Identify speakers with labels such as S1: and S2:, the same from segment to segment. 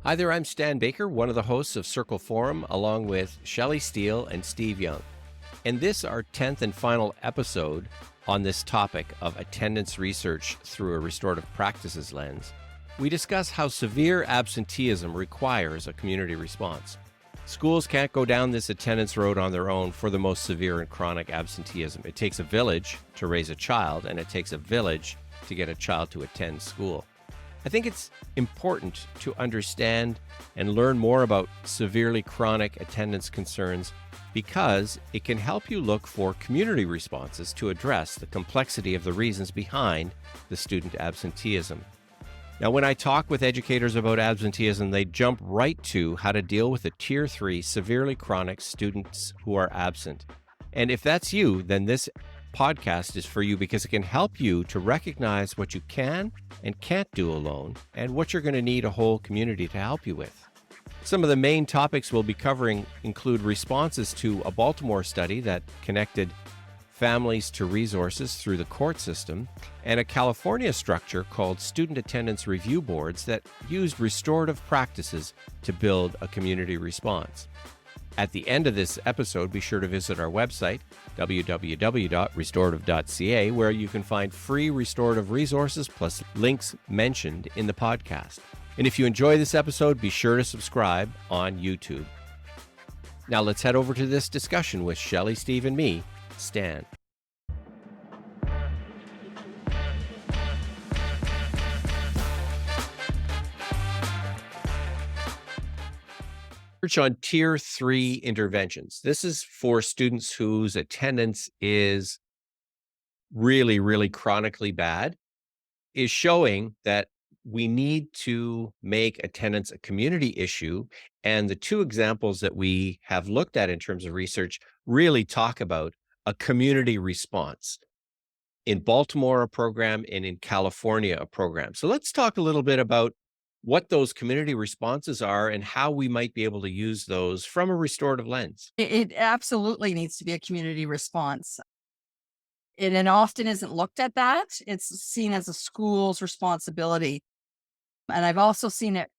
S1: Hi there, I'm Stan Baker, one of the hosts of CircleForum, along with Shelley Steele and Steve Young. And this, our 10th and final episode on this topic of attendance research through a restorative practices lens. We discuss how severe absenteeism requires a community response. Schools can't go down this attendance road on their own for the most severe and chronic absenteeism. It takes a village to raise a child, and it takes a village to get a child to attend school. I think it's important to understand and learn more about severely chronic attendance concerns because it can help you look for community responses to address the complexity of the reasons behind the student absenteeism. Now, when I talk with educators about absenteeism, they jump right to how to deal with the Tier 3 severely chronic students who are absent. And if that's you, then this podcast is for you because it can help you to recognize what you can and can't do alone and what you're going to need a whole community to help you with. Some of the main topics we'll be covering include responses to a Baltimore study that connected families to resources through the court system, and a California structure called Student Attendance Review Boards that used restorative practices to build a community response. At the end of this episode, be sure to visit our website, www.restorative.ca, where you can find free restorative resources plus links mentioned in the podcast. And if you enjoy this episode, be sure to subscribe on YouTube. Now let's head over to this discussion with Shelley, Steve, and me, Stan. On Tier 3 interventions. This is for students whose attendance is really chronically bad, is showing that we need to make attendance a community issue. And the two examples that we have looked at in terms of research really talk about a community response. In Baltimore, a program, and in California, a program. So let's talk a little bit about what those community responses are and how we might be able to use those from a restorative lens.
S2: It absolutely needs to be a community response. And often isn't looked at that. It's seen as a school's responsibility. And I've also seen it,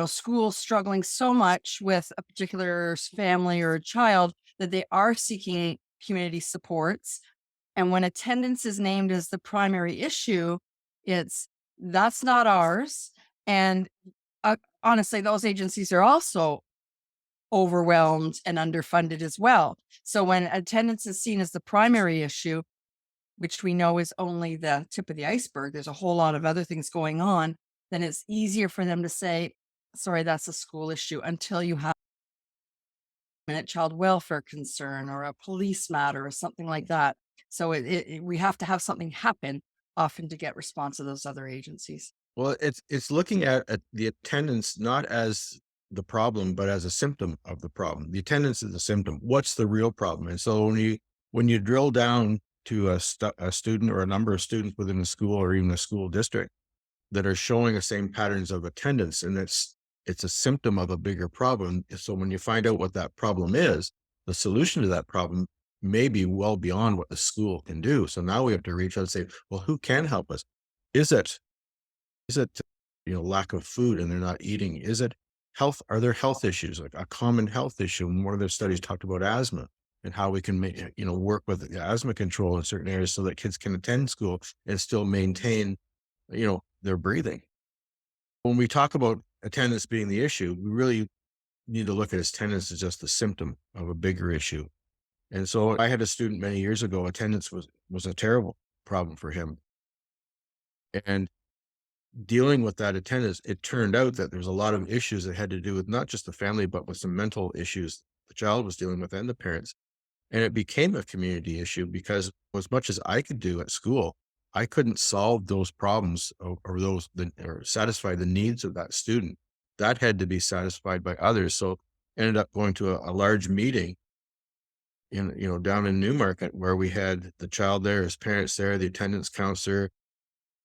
S2: schools struggling so much with a particular family or a child that they are seeking community supports. And when attendance is named as the primary issue, that's not ours. And honestly, those agencies are also overwhelmed and underfunded as well. So when attendance is seen as the primary issue, which we know is only the tip of the iceberg, there's a whole lot of other things going on, then it's easier for them to say, sorry, that's a school issue, until you have a minute child welfare concern or a police matter or something like that. So we have to have something happen often to get response to those other agencies.
S3: Well, it's looking at the attendance not as the problem, but as a symptom of the problem. The attendance is a symptom. What's the real problem? And so when you drill down to a student or a number of students within a school or even a school district that are showing the same patterns of attendance, and it's a symptom of a bigger problem. So when you find out what that problem is, the solution to that problem may be well beyond what the school can do. So now we have to reach out and say, well, who can help us? Is it lack of food and they're not eating? Is it health? Are there health issues, like a common health issue? And one of their studies talked about asthma and how we can work with asthma control in certain areas so that kids can attend school and still maintain, their breathing. When we talk about attendance being the issue, we really need to look at attendance as just a symptom of a bigger issue. And so I had a student many years ago, attendance was a terrible problem for him. And dealing with that attendance, it turned out that there's a lot of issues that had to do with not just the family, but with some mental issues the child was dealing with and the parents. And it became a community issue because as much as I could do at school, I couldn't solve those problems or satisfy the needs of that student. That had to be satisfied by others. So ended up going to a large meeting down in Newmarket where we had the child there, his parents there, the attendance counselor,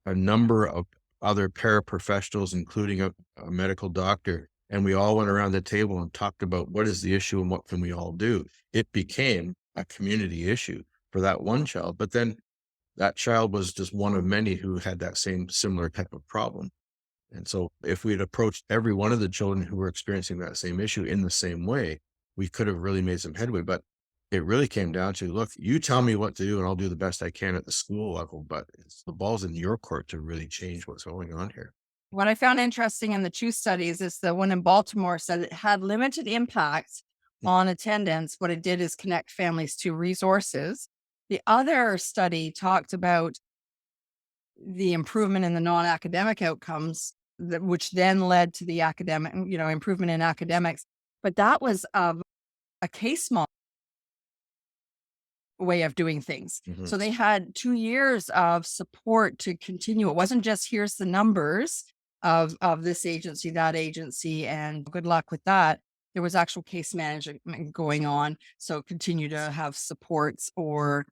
S3: a number of other paraprofessionals, including a medical doctor. And we all went around the table and talked about what is the issue and what can we all do. It became a community issue for that one child. But then that child was just one of many who had that similar type of problem. And so if we had approached every one of the children who were experiencing that same issue in the same way, we could have really made some headway. But it really came down to, look, you tell me what to do and I'll do the best I can at the school level, but the ball's in your court to really change what's going on here.
S2: What I found interesting in the two studies is the one in Baltimore said it had limited impact on attendance. What it did is connect families to resources. The other study talked about the improvement in the non-academic outcomes, which then led to the academic, improvement in academics. But that was a case model way of doing things.
S3: Mhm.
S2: So they had 2 years of support to continue. It wasn't just here's the numbers of this agency, that agency, and good luck with that. There was actual case management going on. So continue to have supports, or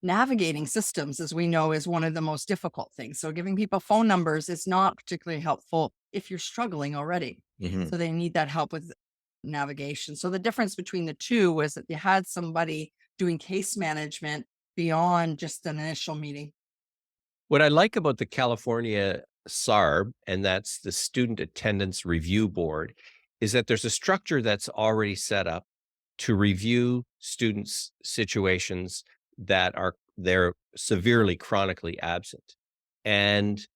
S2: navigating systems, as we know, is one of the most difficult things. So giving people phone numbers is not particularly helpful if you're struggling already.
S3: Mhm.
S2: So they need that help with navigation. So the difference between the two was that you had somebody doing case management beyond just an initial meeting.
S1: What I like about the California SARB, and that's the Student Attendance Review Board, is that there's a structure that's already set up to review students' situations that they're severely chronically absent. And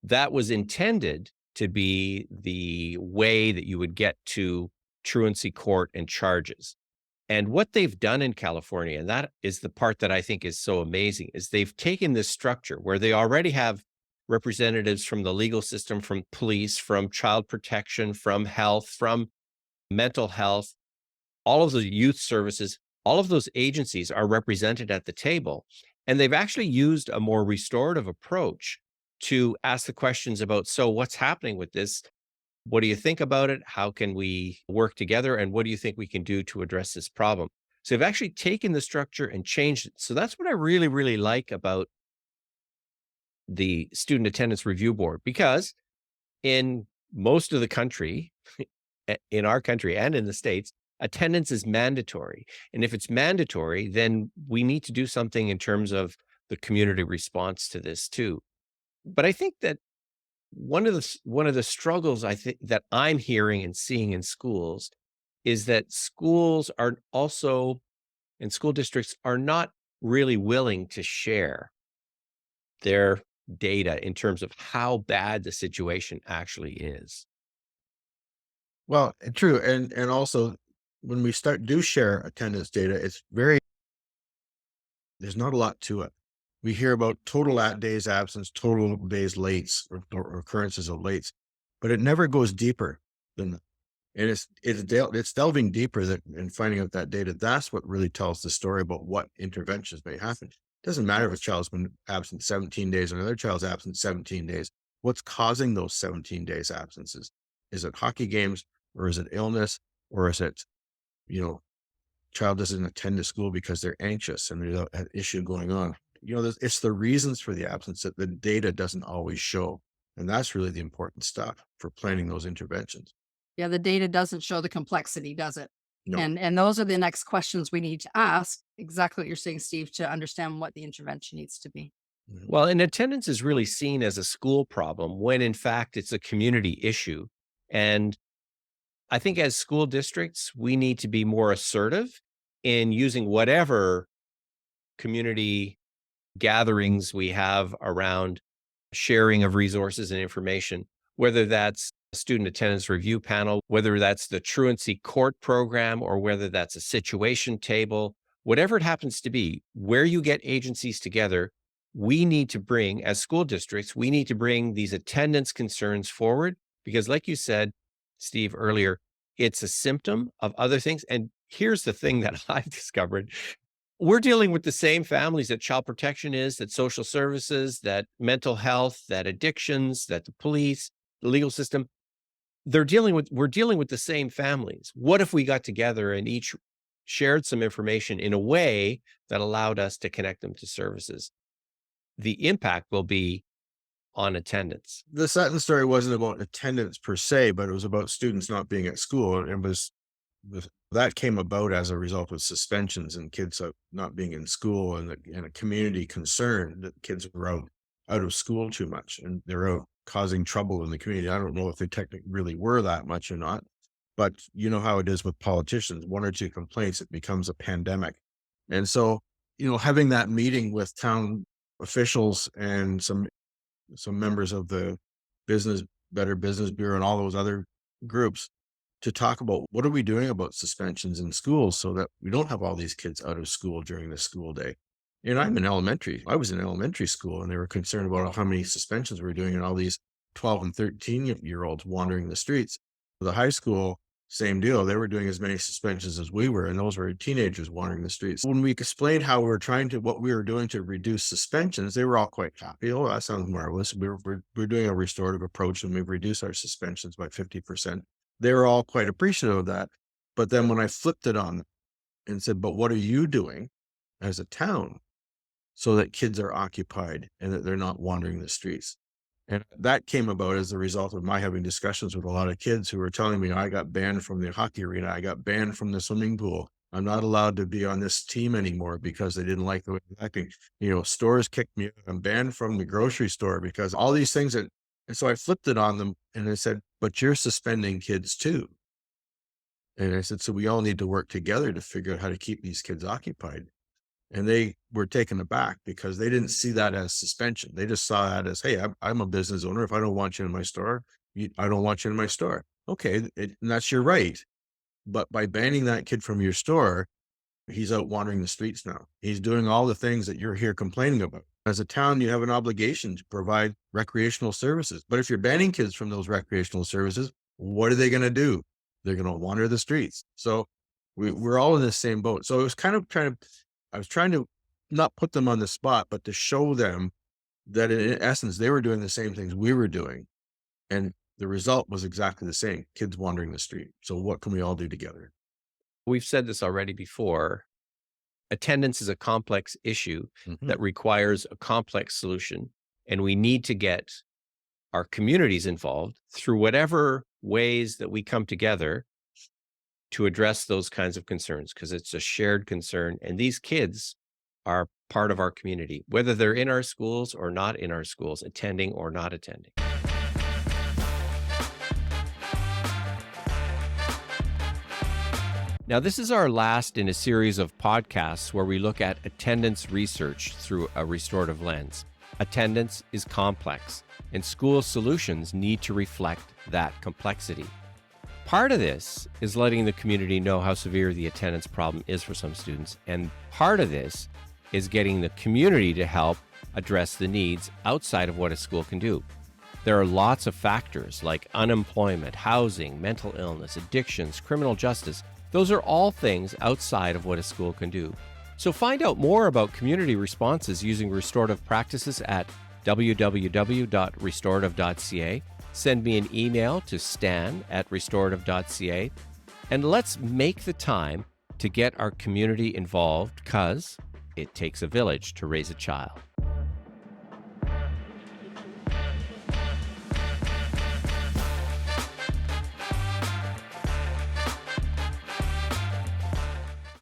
S1: that was intended to be the way that you would get to truancy court and charges. And what they've done in California, and that is the part that I think is so amazing, is they've taken this structure where they already have representatives from the legal system, from police, from child protection, from health, from mental health, all of the youth services, all of those agencies are represented at the table. And they've actually used a more restorative approach to ask the questions about, so what's happening with this? What do you think about it? How can we work together? And what do you think we can do to address this problem? So they've actually taken the structure and changed it. So that's what I really, really like about the Student Attendance Review Board, because in most of the country, in our country and in the States, attendance is mandatory. And if it's mandatory, then we need to do something in terms of the community response to this too. But I think that one of the struggles I think that I'm hearing and seeing in schools is that schools are also, and school districts are not really willing to share their data in terms of how bad the situation actually is.
S3: Well, true. And also when we do share attendance data, there's not a lot to it. We hear about total days absence, total days lates, or occurrences of lates, but it never goes deeper than that. And it's delving deeper and finding out that data. That's what really tells the story about what interventions may happen. It doesn't matter if a child's been absent 17 days and another child's absent 17 days. What's causing those 17 days absences? Is it hockey games, or is it illness, or is it, child doesn't attend to school because they're anxious and there's an issue going on? It's the reasons for the absence that the data doesn't always show. And that's really the important stuff for planning those interventions.
S2: Yeah, the data doesn't show the complexity, does it?
S3: No.
S2: And those are the next questions we need to ask. Exactly what you're saying, Steve, to understand what the intervention needs to be.
S3: Mhm.
S1: Well, and attendance is really seen as a school problem when in fact it's a community issue. And I think as school districts, we need to be more assertive in using whatever community gatherings we have around sharing of resources and information, whether that's a student attendance review panel, whether that's the truancy court program, or whether that's a situation table, whatever it happens to be, where you get agencies together, we need to bring, as school districts, we need to bring these attendance concerns forward, because like you said, Steve, earlier, it's a symptom of other things. And here's the thing that I've discovered: we're dealing with the same families that child protection is, that social services, that mental health, that addictions, that the police, the legal system. We're dealing with the same families. What if we got together and each shared some information in a way that allowed us to connect them to services? The impact will be on attendance.
S3: The Sutton story wasn't about attendance per se, but it was about students not being at school. And that came about as a result of suspensions and kids not being in school, and a community concern that kids were out of school too much, and they're out causing trouble in the community. I don't know if they technically really were that much or not, but you know how it is with politicians, one or two complaints, it becomes a pandemic. And so, having that meeting with town officials and some members of the business, Better Business Bureau and all those other groups to talk about what are we doing about suspensions in schools so that we don't have all these kids out of school during the school day. And I was in elementary school, and they were concerned about how many suspensions we were doing and all these 12 and 13-year-olds wandering the streets. The high school, same deal. They were doing as many suspensions as we were, and those were teenagers wandering the streets. When we explained how what we were doing to reduce suspensions, they were all quite happy. Oh, that sounds marvelous. We're doing a restorative approach, and we've reduced our suspensions by 50%. They were all quite appreciative of that. But then when I flipped it on them and said, but what are you doing as a town so that kids are occupied and that they're not wandering the streets? And that came about as a result of my having discussions with a lot of kids who were telling me, I got banned from the hockey arena. I got banned from the swimming pool. I'm not allowed to be on this team anymore because they didn't like the way I was acting. Stores kicked me out. I'm banned from the grocery store because all these things. And so I flipped it on them and I said, but you're suspending kids too. And I said, so we all need to work together to figure out how to keep these kids occupied. And they were taken aback because they didn't see that as suspension. They just saw that as, hey, I'm a business owner. If I don't want you in my store, I don't want you in my store. Okay, and that's your right. But by banning that kid from your store, he's out wandering the streets now. He's doing all the things that you're here complaining about. As a town, you have an obligation to provide recreational services. But if you're banning kids from those recreational services, what are they going to do? They're going to wander the streets. So we're all in the same boat. So it was kind of I was trying to not put them on the spot, but to show them that in essence, they were doing the same things we were doing. And the result was exactly the same, kids wandering the street. So what can we all do together?
S1: We've said this already before. Attendance is a complex issue that requires a complex solution. And we need to get our communities involved through whatever ways that we come together to address those kinds of concerns, because it's a shared concern. And these kids are part of our community, whether they're in our schools or not in our schools, attending or not attending. Now, this is our last in a series of podcasts where we look at attendance research through a restorative lens. Attendance is complex, and school solutions need to reflect that complexity. Part of this is letting the community know how severe the attendance problem is for some students, and part of this is getting the community to help address the needs outside of what a school can do. There are lots of factors like unemployment, housing, mental illness, addictions, criminal justice. Those are all things outside of what a school can do. So find out more about community responses using restorative practices at www.restorative.ca. Send me an email to stan@restorative.ca, and let's make the time to get our community involved, because it takes a village to raise a child.